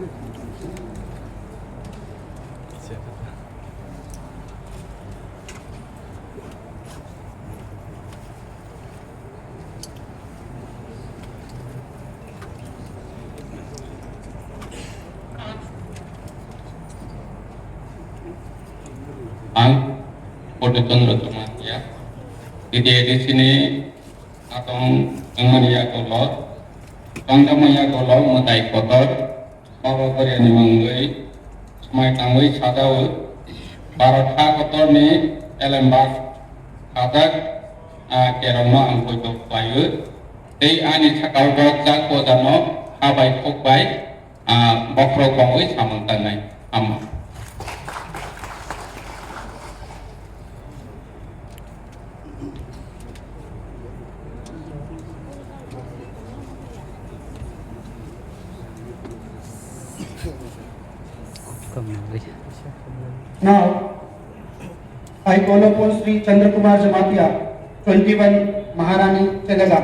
Ang Purutondro Tumatia, di sini atong angmania kolot, pangdamaya kolot matai kotor, bawa korea ni manggai, semai tangui sadau, baratha kotor ni elembak kadak kerana angkut bayu, tei ani sakal rojak kodano habai kokbai, bokro kongui samang tanai amma. Now, I call upon Sri Chandra Kumar Jamatia, 21 Maharani Tegaga.